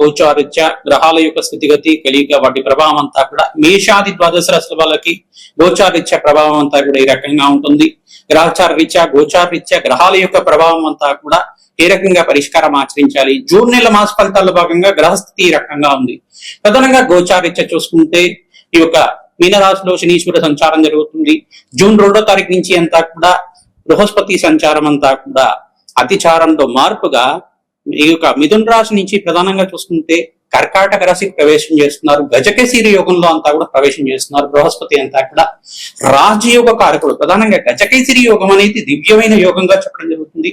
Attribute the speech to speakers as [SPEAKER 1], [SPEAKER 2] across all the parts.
[SPEAKER 1] గోచారీత్యా గ్రహాల యొక్క స్థితిగతి కలియుగ వాటి ప్రభావం అంతా కూడా మేషాది ద్వాదశ రాశుల వాళ్ళకి గోచారీత్యా ప్రభావం అంతా కూడా ఈ రకంగా ఉంటుంది. గ్రహచార రీత్యా గోచార రీత్యా గ్రహాల యొక్క ప్రభావం అంతా కూడా ఏ రకంగా పరిష్కారం ఆచరించాలి. జూన్ నెల మాస ఫలితాల్లో భాగంగా గ్రహస్థితి ఈ రకంగా ఉంది. ప్రధానంగా గోచారీత్యా చూసుకుంటే ఈ యొక్క మీనరాశిలో శనీశ్వర సంచారం జరుగుతుంది. జూన్ 2వ తారీఖు నుంచి అంతా కూడా బృహస్పతి సంచారం అంతా కూడా అతిచారంలో మార్పుగా ఈ యొక్క మిథున రాశి నుంచి ప్రధానంగా చూసుకుంటే కర్కాటక రాశికి ప్రవేశం చేస్తున్నారు. గజకేసరి యోగంలో అంతా కూడా ప్రవేశం చేస్తున్నారు. బృహస్పతి అంతా కూడా రాజయోగ కారకుడు. ప్రధానంగా గజకేసరి యోగం అనేది దివ్యమైన యోగంగా చెప్పడం జరుగుతుంది.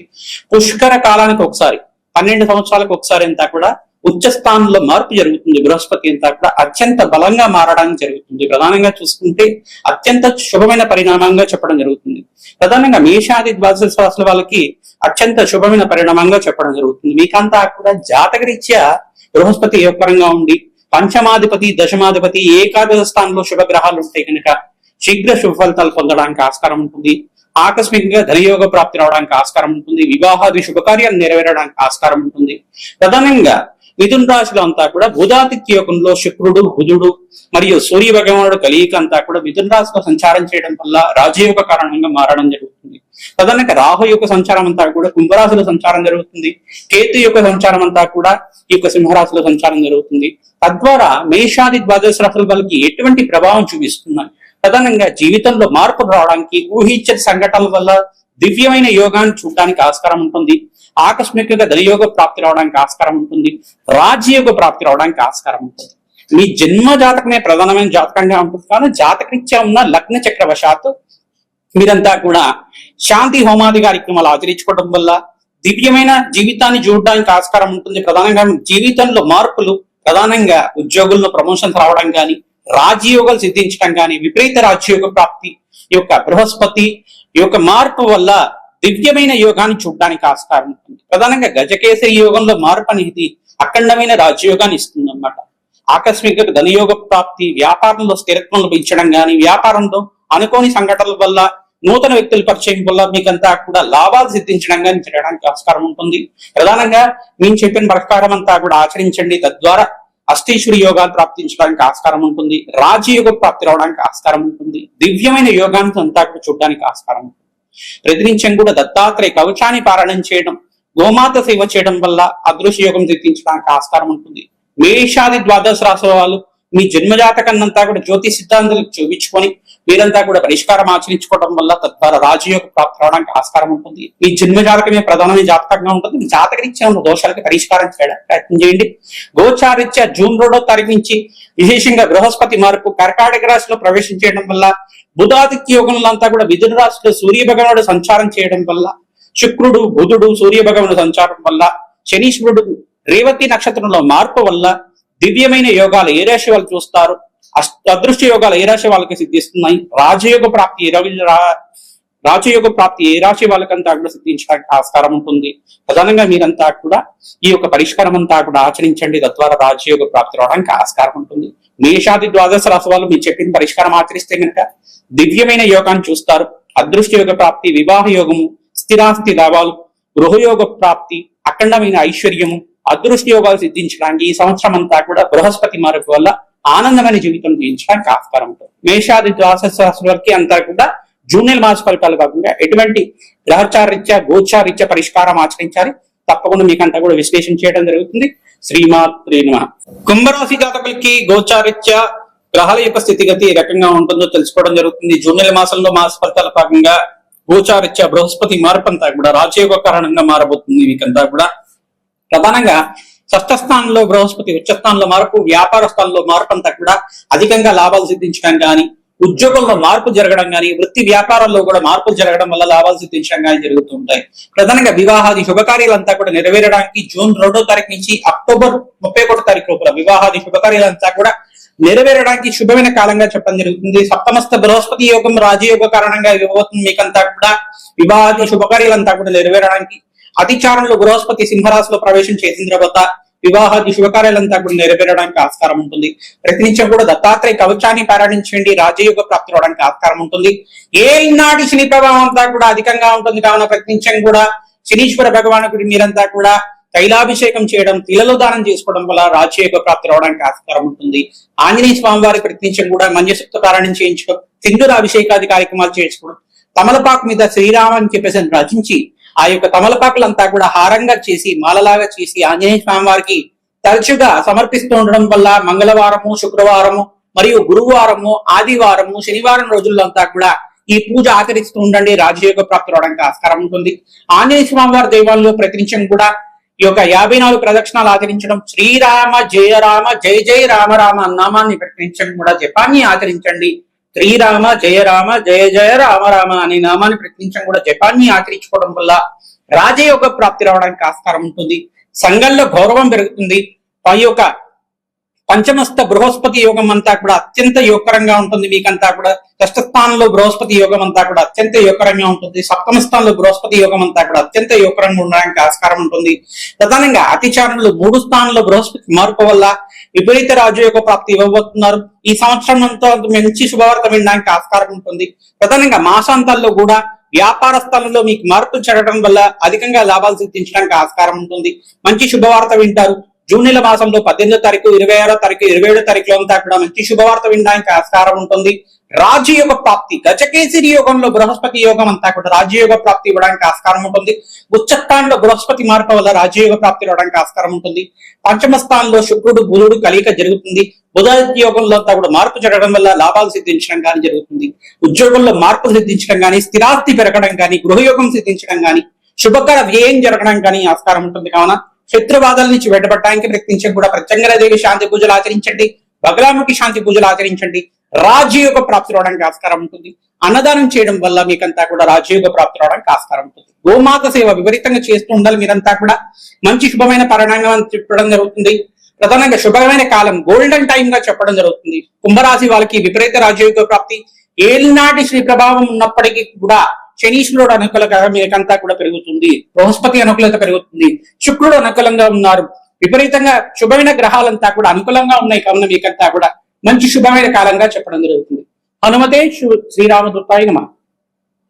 [SPEAKER 1] పుష్కర కాలానికి ఒకసారి 12 సంవత్సరాలకు ఒకసారి అంతా కూడా ఉచ్చ స్థానంలో మార్పు జరుగుతుంది. బృహస్పతి అంతా కూడా అత్యంత బలంగా మారడానికి జరుగుతుంది. ప్రధానంగా చూసుకుంటే అత్యంత శుభమైన పరిణామంగా చెప్పడం జరుగుతుంది. ప్రధానంగా మేషాది ద్వాదశ రాశుల వాళ్ళకి అత్యంత శుభమైన పరిణామంగా చెప్పడం జరుగుతుంది. మీకంతా కూడా జాతకరీత్యా బృహస్పతి ఏ పరంగా ఉండి పంచమాధిపతి దశమాధిపతి ఏకాదశ స్థానంలో శుభగ్రహాలు ఉంటాయి కనుక శీఘ్ర శుభ ఫలితాలు పొందడానికి ఆస్కారం ఉంటుంది. ఆకస్మికంగా ధనయోగ ప్రాప్తి రావడానికి ఆస్కారం ఉంటుంది. వివాహాది శుభకార్యాలు నెరవేరడానికి ఆస్కారం ఉంటుంది. ప్రధానంగా మిథున రాశిలో అంతా కూడా బుధాదిత్య యోగంలో శుక్రుడు బుధుడు మరియు సూర్య భగవానుడు కలియిక అంతా కూడా మిథున రాశిలో సంచారం చేయడం వల్ల రాజయోగ కారణంగా మారడం జరుగుతుంది. ప్రధానంగా రాహు యొక్క సంచారం అంతా కూడా కుంభరాశిలో సంచారం జరుగుతుంది. కేతు యొక్క సంచారం అంతా కూడా ఈ యొక్క సింహరాశిలో సంచారం జరుగుతుంది. తద్వారా మేషాది ద్వాదశ రాశుల వాళ్ళకి ఎటువంటి ప్రభావం చూపిస్తున్నాయి. ప్రధానంగా జీవితంలో మార్పు రావడానికి ఊహించని సంఘటనల వల్ల దివ్యమైన యోగాన్ని చూడడానికి ఆస్కారం ఉంటుంది. ఆకస్మికంగా ధనయోగ ప్రాప్తి రావడానికి ఆస్కారం ఉంటుంది. రాజ్యయోగ ప్రాప్తి రావడానికి ఆస్కారం ఉంటుంది. మీ జన్మ జాతకమే ప్రధానమైన జాతకంగా ఉంటుంది. కానీ జాతకరీత్యా ఉన్న లగ్న చక్రవశాత్తు మీరంతా కూడా శాంతి హోమాది కార్యక్రమాలు ఆచరించుకోవడం వల్ల దివ్యమైన జీవితాన్ని చూడడానికి ఆస్కారం ఉంటుంది. ప్రధానంగా జీవితంలో మార్పులు, ప్రధానంగా ఉద్యోగుల్లో ప్రమోషన్స్ రావడం కానీ, రాజ్యయోగాలు సిద్ధించడం కానీ, విపరీత రాజ్యయోగ ప్రాప్తి ఈ యొక్క బృహస్పతి ఈ యొక్క మార్పు వల్ల దివ్యమైన యోగాన్ని చూడడానికి ఆస్కారం ఉంటుంది. ప్రధానంగా గజకేసరి యోగంలో మార్పు అనేది అఖండమైన రాజ్యయోగాన్ని ఇస్తుంది అన్నమాట. ఆకస్మిక ధనయోగ ప్రాప్తి, వ్యాపారంలో స్థిరత్వం లభించడం కానీ, వ్యాపారంలో అనుకోని సంఘటనల వల్ల నూతన వ్యక్తుల పరిచయం వల్ల మీకంతా కూడా లాభాలు సిద్ధించడం కానీ చేయడానికి ఆస్కారం ఉంటుంది. ప్రధానంగా మేము చెప్పిన ప్రకారం అంతా కూడా ఆచరించండి. తద్వారా అష్టేశ్వరి యోగాలు ప్రాప్తించడానికి ఆస్కారం ఉంటుంది. రాజయోగ ప్రాప్తి రావడానికి ఆస్కారం ఉంటుంది. దివ్యమైన యోగాన్ని అంతా కూడా చూడడానికి ఆస్కారం ఉంటుంది. ప్రతినిత్యం కూడా దత్తాత్రేయ కవచాన్ని పారాయణం చేయడం, గోమాత సేవ చేయడం వల్ల అదృశ్య యోగం సిద్ధించడానికి ఆస్కారం ఉంటుంది. మేషాది ద్వాదశ రాశుల వాళ్ళు మీ జన్మజాతకాన్నంతా కూడా జ్యోతి సిద్ధాంతాలకు చూపించుకొని మీరంతా కూడా పరిష్కారం ఆచరించుకోవడం వల్ల తద్వారా రాజయోగ ప్రాప్తి రావడానికి ఆస్కారం ఉంటుంది. మీ జన్మజాతకమే ప్రధానమైన జాతకంగా ఉంటుంది. మీ జాతకరీత్యా ఉన్న దోషాలకు పరిష్కారం చేయడానికి ప్రయత్నం చేయండి. గోచారీత్యా జూన్ 2వ తారీఖు నుంచి విశేషంగా బృహస్పతి మార్పు కర్కాటక రాశిలో ప్రవేశం చేయడం వల్ల, బుధాదిత్య యోగంలో అంతా కూడా మిథున రాశిలో సూర్య భగవానుడు సంచారం చేయడం వల్ల, శుక్రుడు బుధుడు సూర్య భగవానుడు సంచారం వల్ల, శనీశ్వరుడు రేవతి నక్షత్రంలో మార్పు వల్ల దివ్యమైన యోగాలు ఏ రాశి వాళ్ళు చూస్తారు, అదృష్ట యోగాలు ఏ రాశి వాళ్ళకి సిద్ధిస్తున్నాయి, రాజయోగ ప్రాప్తి ఏ రాశి వాళ్ళకంతా కూడా సిద్ధించడానికి ఆస్కారం ఉంటుంది. ప్రధానంగా మీరంతా కూడా ఈ యొక్క పరిష్కారం అంతా కూడా ఆచరించండి. తద్వారా రాజయోగ ప్రాప్తి రావడానికి ఆస్కారం ఉంటుంది. మేషాది ద్వాదశ రాశి వాళ్ళు మీరు చెప్పిన పరిష్కారం ఆచరిస్తే కనుక దివ్యమైన యోగాన్ని చూస్తారు. అదృష్ట యోగ ప్రాప్తి, వివాహ యోగము, స్థిరాస్తి లాభాలు, గృహయోగ ప్రాప్తి, అఖండమైన ఐశ్వర్యము, అదృష్ట యోగాలు సిద్ధించడానికి ఈ సంవత్సరం అంతా కూడా బృహస్పతి మార్పు వల్ల ఆనందమైన జీవితం జీవించడానికి ఆస్కారం ఉంటుంది. మేషాది ద్వాదశ రాశుల వరకు అంతా కూడా జూన్ నెల మాస ఫలితాలు కాకుండా ఎటువంటి గ్రహచారీత్యా గోచారీత్యా పరిష్కారం ఆచరించాలి. తప్పకుండా మీకంతా కూడా విశ్లేషణ చేయడం జరుగుతుంది. శ్రీమాత్రే నమః. కుంభరాశి జాతకులకి గోచారీత్యా గ్రహాల యొక్క స్థితిగతి ఏ రకంగా ఉంటుందో తెలుసుకోవడం జరుగుతుంది. జూన్ నెల మాసంలో మాస ఫలితాల భాగంగా గోచారీత్యా బృహస్పతి మార్పు అంతా కూడా రాజయోగ కారణంగా మారబోతుంది. మీకంతా కూడా ప్రధానంగా షష్ఠ స్థానంలో బృహస్పతి ఉచ్చ స్థానంలో మార్పు, వ్యాపార స్థానంలో మార్పు అంతా కూడా అధికంగా లాభాలు సిద్ధించడం కానీ, ఉద్యోగంలో మార్పు జరగడం కానీ, వృత్తి వ్యాపారాల్లో కూడా మార్పులు జరగడం వల్ల లాభాలు సిద్ధించడం కానీ జరుగుతూ ఉంటాయి. ప్రధానంగా వివాహాది శుభకార్యాలంతా కూడా నెరవేరడానికి జూన్ 2వ తారీఖు నుంచి అక్టోబర్ 31వ తారీఖు లోపల వివాహాది శుభకార్యాలంతా కూడా నెరవేరడానికి శుభమైన కాలంగా చెప్పడం జరుగుతుంది. సప్తమస్థ బృహస్పతి యోగం రాజయోగ కారణంగా ఇవ్వబోతుంది. మీకంతా కూడా వివాహాది శుభకార్యాలంతా కూడా నెరవేరడానికి, అతిచారంలో బృహస్పతి సింహరాశిలో ప్రవేశం చేసిన తర్వాత వివాహాది శుభకార్యాలంతా కూడా నెరవేరడానికి ఆస్కారం ఉంటుంది. ప్రతినిత్యం కూడా దత్తాత్రేయ కవచాన్ని పారాయణించండి. రాజయోగ ప్రాప్తి రావడానికి ఆస్కారం ఉంటుంది. ఏ నాటి శని ప్రభావం అంతా కూడా అధికంగా ఉంటుంది. కావున ప్రతినిత్యం కూడా శనీశ్వర భగవానుడి మీరంతా కూడా తైలాభిషేకం చేయడం, తిలలు దానం చేసుకోవడం వల్ల రాజయోగ ప్రాప్తి రావడానికి ఆస్కారం ఉంటుంది. ఆంజనేయ స్వామి వారి ప్రతినిత్యం కూడా మంజసూక్త పారాయణం చేయించడం, సింధూర అభిషేకాది కార్యక్రమాలు చేసుకోవడం, తమలపాకు మీద శ్రీరామ అని చెప్పేసి రచించి ఆ యొక్క తమలపాకులంతా కూడా హారంగా చేసి మాలలాగా చేసి ఆంజనేయ స్వామి వారికి తరచుగా సమర్పిస్తూ ఉండడం వల్ల మంగళవారము, శుక్రవారము మరియు గురువారము, ఆదివారము, శనివారం రోజుల్లో అంతా కూడా ఈ పూజ ఆచరిస్తూ ఉండండి. రాజయోగ ప్రాప్తి రావడానికి ఆస్కారం ఉంటుంది. ఆంజనేయ స్వామి వారి దైవాల్లో ప్రతినిత్యం కూడా ఈ యొక్క 54 ప్రదక్షిణాలు ఆచరించడం, శ్రీరామ జయ రామ జయ జయ రామ రామ నామాన్ని ప్రతినిత్యం కూడా జపాన్ని ఆచరించండి. శ్రీరామ జయ రామ జయ జయ రామ రామ అనే నామాన్ని ప్రతినిత్యం కూడా జపాన్ని ఆచరించుకోవడం వల్ల రాజయోగ ప్రాప్తి రావడానికి ఆస్కారం ఉంటుంది. సంఘంలో గౌరవం పెరుగుతుంది. ఆ యొక్క పంచమస్థ బృహస్పతి యోగం అంతా కూడా అత్యంత యోగకరంగా ఉంటుంది. మీకంతా కూడా షష్ఠస్థానంలో బృహస్పతి యోగం అంతా కూడా అత్యంత యోగకరంగా ఉంటుంది. సప్తమ స్థానంలో బృహస్పతి యోగం అంతా కూడా అత్యంత యోగకరంగా ఉండడానికి ఆస్కారం ఉంటుంది. ప్రధానంగా అతిచారంలో 3 స్థానంలో బృహస్పతి మార్పు వల్ల విపరీత రాజయోగ ప్రాప్తి ఇవ్వబోతున్నారు. ఈ సంవత్సరం అంతా మంచి శుభవార్త వినడానికి ఆస్కారం ఉంటుంది. ప్రధానంగా మాసాంతాల్లో కూడా వ్యాపార స్థలంలో మీకు మార్పు జరగడం వల్ల అధికంగా లాభాలు సిద్ధించడానికి ఆస్కారం ఉంటుంది. మంచి శుభవార్త వింటారు. జూన్ నెల మాసంలో 18వ తారీఖు, 26వ తారీఖు, 27వ తారీఖులో అంతా కూడా మంచి శుభవార్త వినడానికి ఆస్కారం ఉంటుంది. రాజయోగ ప్రాప్తి, గజకేసరి యోగంలో బృహస్పతి యోగం అంతా కూడా రాజయోగ ప్రాప్తి ఇవ్వడానికి ఆస్కారం ఉంటుంది. ఉచ్చస్థానంలో బృహస్పతి మార్పు వల్ల రాజయోగ ప్రాప్తి ఇవ్వడానికి ఆస్కారం ఉంటుంది. పంచమ స్థానంలో శుక్రుడు బుధుడు కలియిక జరుగుతుంది. బుధ యోగంలో అంతా కూడా మార్పు జరగడం వల్ల లాభాలు సిద్ధించడం కానీ జరుగుతుంది. ఉద్యోగంలో మార్పు సిద్ధించడం కానీ, స్థిరాస్తి పెరగడం కానీ, గృహయోగం సిద్ధించడం కానీ, శుభకర వ్యయం జరగడం కానీ ఆస్కారం ఉంటుంది. కావున శత్రువాదాల నుంచి వెంటబడటానికి ప్రయత్నించడం కూడా ప్రత్యంగరదేవి శాంతి పూజలు ఆచరించండి. బగలాముఖి శాంతి పూజలు ఆచరించండి. రాజయోగ ప్రాప్తి రావడానికి ఆస్కారం ఉంటుంది. అన్నదానం చేయడం వల్ల మీకంతా కూడా రాజయోగ ప్రాప్తి రావడానికి ఆస్కారం ఉంటుంది. గోమాత సేవ విపరీతంగా చేస్తూ ఉండాలి. మీరంతా కూడా మంచి శుభమైన పరిణామం చెప్పడం జరుగుతుంది. ప్రధానంగా శుభమైన కాలం, గోల్డెన్ టైం గా చెప్పడం జరుగుతుంది. కుంభరాశి వాళ్ళకి విపరీత రాజయోగ ప్రాప్తి, ఏలినాటి శ్రీ ప్రభావం ఉన్నప్పటికీ కూడా శనీశ్వరుడు అనుకూలత మీకంతా కూడా పెరుగుతుంది. బృహస్పతి అనుకూలత పెరుగుతుంది. శుక్రుడు అనుకూలంగా ఉన్నారు. విపరీతంగా శుభమైన గ్రహాలంతా కూడా అనుకూలంగా ఉన్నాయి. కావున మీకంతా కూడా మంచి శుభమైన కాలంగా చెప్పడం జరుగుతుంది. హనుమతే శ్రీరామదూతాయ నమః.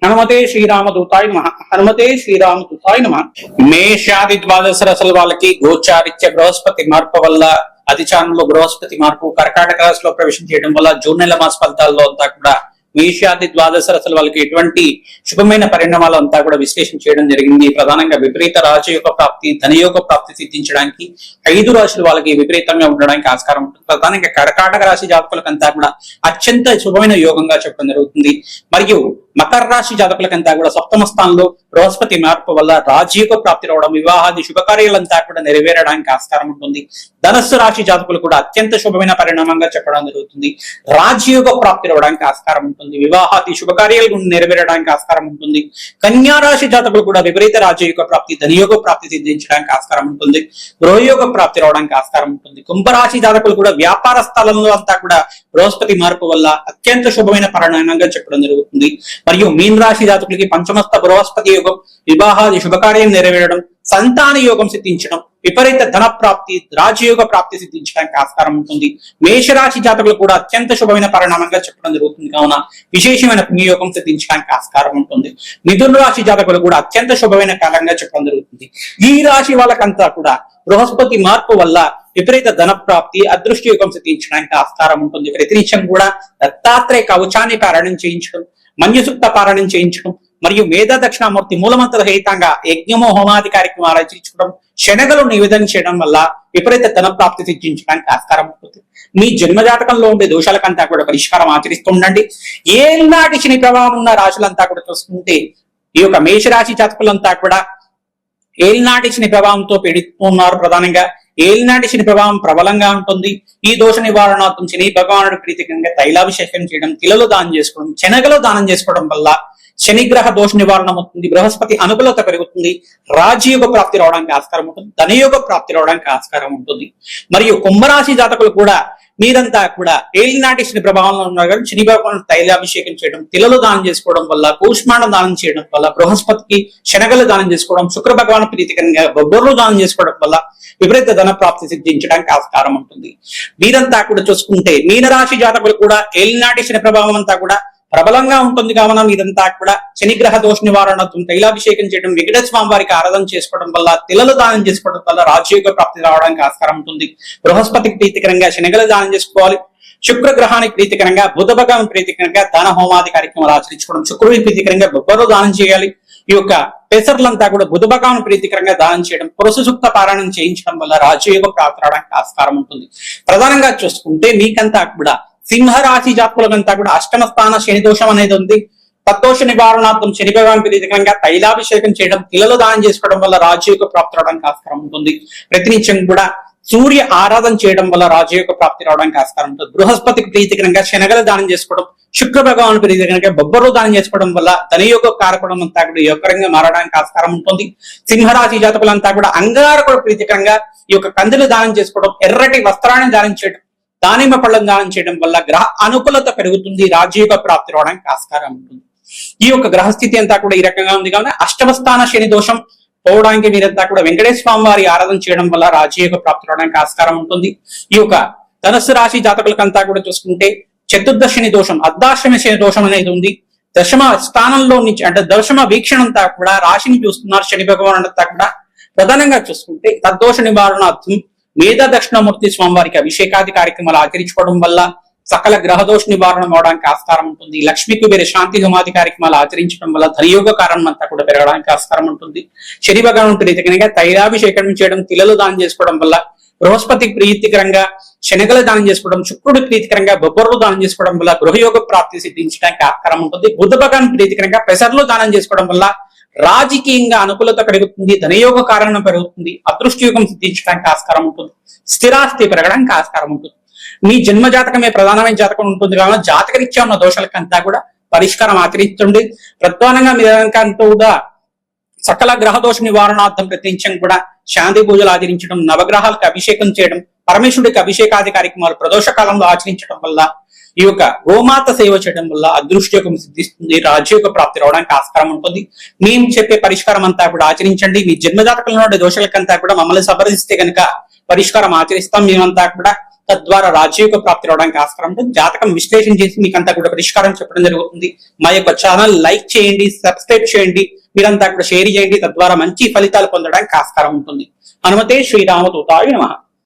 [SPEAKER 1] హనుమతే శ్రీరామదూతాయ నమః. హనుమతే శ్రీరామదూతాయ నమః. మేషాది ద్వాదశ రాశుల వాళ్ళకి గోచారిత్య బృహస్పతి మార్పు వల్ల అతిచారంలో బృహస్పతి మార్పు కర్కాటక రాశిలో ప్రవేశం చేయడం వల్ల జూన్ నెల మాస ఫలితాల్లో అంతా కూడా మేషాది ద్వాదశ రాశుల వాళ్ళకి ఎటువంటి శుభమైన పరిణామాలు అంతా కూడా విశ్లేషణ చేయడం జరిగింది. ప్రధానంగా విపరీత రాజయోగ ప్రాప్తి, ధనయోగ ప్రాప్తి సిద్ధించడానికి 5 రాశుల వాళ్ళకి విపరీతంగా ఉండడానికి ఆస్కారం ఉంటుంది. ప్రధానంగా కర్కాటక రాశి జాతకులకంతా కూడా అత్యంత శుభమైన యోగంగా చెప్పడం జరుగుతుంది. మరియు మకర రాశి జాతకులకంతా కూడా సప్తమ స్థానంలో బృహస్పతి మార్పు వల్ల రాజయోగ ప్రాప్తి రావడం, వివాహాది శుభకార్యాలంతా కూడా నెరవేరడానికి ఆస్కారం ఉంటుంది. ధనస్సు రాశి జాతకులు కూడా అత్యంత శుభమైన పరిణామంగా చెప్పడం జరుగుతుంది. రాజయోగ ప్రాప్తి రావడానికి ఆస్కారం ఉంటుంది. వివాహాది శుభకార్యాలు నెరవేరడానికి ఆస్కారం ఉంటుంది. కన్యా రాశి జాతకులు కూడా విపరీత రాజయోగ ప్రాప్తి, ధనయోగ ప్రాప్తి సిద్ధించడానికి ఆస్కారం ఉంటుంది. గృహయోగ ప్రాప్తి రావడానికి ఆస్కారం ఉంటుంది. కుంభరాశి జాతకులు కూడా వ్యాపార స్థలంలో అంతా కూడా బృహస్పతి మార్పు వల్ల అత్యంత శుభమైన పరిణామంగా చెప్పడం జరుగుతుంది. మరియు మీన రాశి జాతకులకి పంచమస్థ బృహస్పతి యోగం, వివాహాది శుభకార్యం నెరవేరడం, సంతాన యోగం సిద్ధించడం, విపరీత ధన ప్రాప్తి, రాజయోగ ప్రాప్తి సిద్ధించడానికి ఆస్కారం ఉంటుంది. మేషరాశి జాతకులు కూడా అత్యంత శుభమైన పరిణామంగా చెప్పడం జరుగుతుంది. కావున విశేషమైన పుణ్యయోగం సిద్ధించడానికి ఆస్కారం ఉంటుంది. మిథున రాశి జాతకులు కూడా అత్యంత శుభమైన కాలంగా చెప్పడం జరుగుతుంది. ఈ రాశి వాళ్ళకంతా కూడా బృహస్పతి మార్పు వల్ల విపరీత ధన ప్రాప్తి, అదృష్ట యోగం సిద్ధించడానికి ఆస్కారం ఉంటుంది. ప్రతినిత్యం కూడా దత్తాత్రేయ కవచాన్ని పారాయణం చేయించడం, మన్యసూక్త పారాయణం చేయించడం మరియు మేధా దక్షిణామూర్తి మూలమంత్ర సహితంగా యజ్ఞమో హోమాది కార్యక్రమాలు ఆచరించడం, శనగలు నివేదన చేయడం వల్ల విపరీత ధన ప్రాప్తి సిద్ధించడానికి ఆస్కారం ఉంటుంది. మీ జన్మజాతకంలో ఉండే దోషాలకంతా కూడా పరిష్కారం ఆచరిస్తూ ఉండండి. ఏనాటి శని ప్రభావం ఉన్న రాశులంతా కూడా చూసుకుంటే ఈ యొక్క మేషరాశి జాతకులంతా కూడా ఏలినాటి శని ప్రభావంతో పీడిస్తున్నారు. ప్రధానంగా ఏలినాటి శని ప్రభావం ప్రబలంగా ఉంటుంది. ఈ దోష నివారణార్థం శని భగవానుడు ప్రీతికంగా తైలాభిషేకం చేయడం, తిలలు దానం చేసుకోవడం, శనగలు దానం చేసుకోవడం వల్ల శనిగ్రహ దోష నివారణ అవుతుంది. బృహస్పతి అనుకూలత పెరుగుతుంది. రాజయోగ ప్రాప్తి రావడానికి ఆస్కారం ఉంటుంది. ధనయోగ ప్రాప్తి రావడానికి ఆస్కారం ఉంటుంది. మరియు కుంభరాశి జాతకులు కూడా మీరంతా కూడా ఏలినాటి శని ప్రభావంలో ఉన్నారు కానీ శని భగవాన్ తైలాభిషేకం చేయడం, తిలలు దానం చేసుకోవడం వల్ల, కూష్మాండం దానం చేయడం వల్ల, బృహస్పతికి శనగలు దానం చేసుకోవడం, శుక్ర భగవాన్ ప్రీతికరంగా బొబ్బర్లు దానం చేసుకోవడం వల్ల విపరీత ధన ప్రాప్తి సిద్ధించడానికి ఆస్కారం ఉంటుంది. వీరంతా కూడా చూసుకుంటే మీనరాశి జాతకులు కూడా ఏలినాటి శని ప్రభావం అంతా కూడా ప్రబలంగా ఉంటుంది కావున మీరంతా కూడా శనిగ్రహ దోష నివారణతో తైలాభిషేకం చేయడం, వెంకటేశ్వర స్వామి వారికి ఆరాధన చేసుకోవడం వల్ల, తిలలు దానం చేసుకోవడం వల్ల రాజయోగ ప్రాప్తి రావడానికి ఆస్కారం ఉంటుంది. బృహస్పతికి ప్రీతికరంగా శనగలు దానం చేసుకోవాలి. శుక్ర గ్రహానికి ప్రీతికరంగా, బుధ భగవాన్ ప్రీతికరంగా దాన హోమాది కార్యక్రమాలు ఆచరించుకోవడం, శుక్రుడికి ప్రీతికరంగా బొబ్బరు దానం చేయాలి. ఈ యొక్క పెసర్లంతా కూడా బుధ భగవాన్ ప్రీతికరంగా దానం చేయడం, పురుష సూక్త పారాయణం చేయించడం వల్ల రాజయోగ ప్రాప్తి రావడానికి ఆస్కారం ఉంటుంది. ప్రధానంగా చూసుకుంటే మీకంతా కూడా సింహరాశి జాతకులకంతా కూడా అష్టమ స్థాన శని దోషం అనేది ఉంది. తద్దోష నివారణార్థం శని భగవాన్ ప్రీతికరంగా తైలాభిషేకం చేయడం, తిలలు దానం చేసుకోవడం వల్ల రాజయోగ ప్రాప్తి రావడానికి ఆస్కారం ఉంటుంది. ప్రతినిత్యం కూడా సూర్య ఆరాధన చేయడం వల్ల రాజయోగ ప్రాప్తి రావడానికి ఆస్కారం ఉంటుంది. బృహస్పతికి ప్రీతికరంగా శనగలు దానం చేసుకోవడం, శుక్ర భగవాన్ ప్రీతికరంగా బొబ్బరు దానం చేసుకోవడం వల్ల ధనయోగ కారకుడం అంతా కూడా యోగకరంగా మారడానికి ఆస్కారం ఉంటుంది. సింహరాశి జాతకులంతా కూడా అంగారకుడు ప్రీతికరంగా ఈ యొక్క కందులు దానం చేసుకోవడం, ఎర్రటి వస్త్రాన్ని దానం చేయడం, దానిమ్మ పళ్ళను దానం చేయడం వల్ల గ్రహ అనుకూలత పెరుగుతుంది, రాజయోగ ప్రాప్తి రావడానికి ఆస్కారం ఉంటుంది. ఈ యొక్క గ్రహస్థితి అంతా కూడా ఈ రకంగా ఉంది కావున అష్టమ స్థాన శని దోషం పోవడానికి మీరంతా కూడా వెంకటేశ్వర స్వామి వారి ఆరాధన చేయడం వల్ల రాజయోగ ప్రాప్తి రావడానికి ఆస్కారం ఉంటుంది. ఈ యొక్క ధనుస్సు రాశి జాతకులకంతా కూడా చూసుకుంటే చతుర్దశ శని దోషం, అర్ధాష్టమి శని దోషం అనేది ఉంది. దశమ స్థానంలో నుంచి అంటే దశమ వీక్షణ అంతా కూడా రాశిని చూస్తున్నారు శని భగవాన్ అంతా కూడా. ప్రధానంగా చూసుకుంటే తద్దోష నివారణార్థం మేధ దక్షిణామూర్తి స్వామి వారికి అభిషేకాది కార్యక్రమాలు ఆచరించుకోవడం వల్ల సకల గ్రహదోష నివారణ అవడానికి ఆస్కారం ఉంటుంది. లక్ష్మీ కుబేర శాంతి హోమాది కార్యక్రమాలు ఆచరించడం వల్ల ధనయోగ కారణం అంతా కూడా పెరగడానికి ఆస్కారం ఉంటుంది. శని భగవాన్ ప్రీతికరంగా తైలాభిషేకం చేయడం, తిలలు దానం చేసుకోవడం వల్ల, బృహస్పతికి ప్రీతికరంగా శనగలు దానం చేసుకోవడం, శుక్రుడికి ప్రీతికరంగా బొబ్బర్లు దానం చేసుకోవడం వల్ల గృహయోగ ప్రాప్తి సిద్ధించడానికి ఆస్కారం ఉంటుంది. బుధ భగవాన్ ప్రీతికరంగా పెసర్లు దానం చేసుకోవడం వల్ల రాజకీయంగా అనుకూలత పెరుగుతుంది, ధనయోగ కారణం పెరుగుతుంది, అదృష్టయోగం సిద్ధించడానికి ఆస్కారం ఉంటుంది, స్థిరాస్తి పెరగడానికి ఆస్కారం ఉంటుంది. మీ జన్మ జాతకమే ప్రధానమైన జాతకం ఉంటుంది కావున జాతకరీత్యా ఉన్న దోషాలకంతా కూడా పరిష్కారం ఆచరిస్తుంది. ప్రధానంగా మీరంతా కూడా సకల గ్రహ దోష నివారణార్థం ప్రతినిత్యం కూడా శాంతి పూజలు ఆచరించడం, నవగ్రహాలకు అభిషేకం చేయడం, పరమేశ్వరుడికి అభిషేకాది కార్యక్రమాలు ప్రదోష కాలంలో ఆచరించడం వల్ల, ఈ యొక్క గోమాత సేవ చేయడం వల్ల అదృష్టయోగం సిద్ధిస్తుంది, రాజయోగ ప్రాప్తి రావడానికి ఆస్కారం ఉంటుంది. మేము చెప్పే పరిష్కారం అంతా కూడా ఆచరించండి. మీ జన్మజాతకంలో ఉండే దోషాలకంతా కూడా మమ్మల్ని సంప్రదిస్తే కనుక పరిష్కారం ఆచరిస్తాం మేమంతా కూడా. తద్వారా రాజయోగ ప్రాప్తి రావడానికి ఆస్కారం ఉంటుంది. జాతకం విశ్లేషణ చేసి మీకంతా కూడా పరిష్కారం చెప్పడం జరుగుతుంది. మా యొక్క ఛానల్ లైక్ చేయండి, సబ్స్క్రైబ్ చేయండి, మీరంతా కూడా షేర్ చేయండి. తద్వారా మంచి ఫలితాలు పొందడానికి ఆస్కారం ఉంటుంది. హనుమతే శ్రీరామదూతాయ నమః.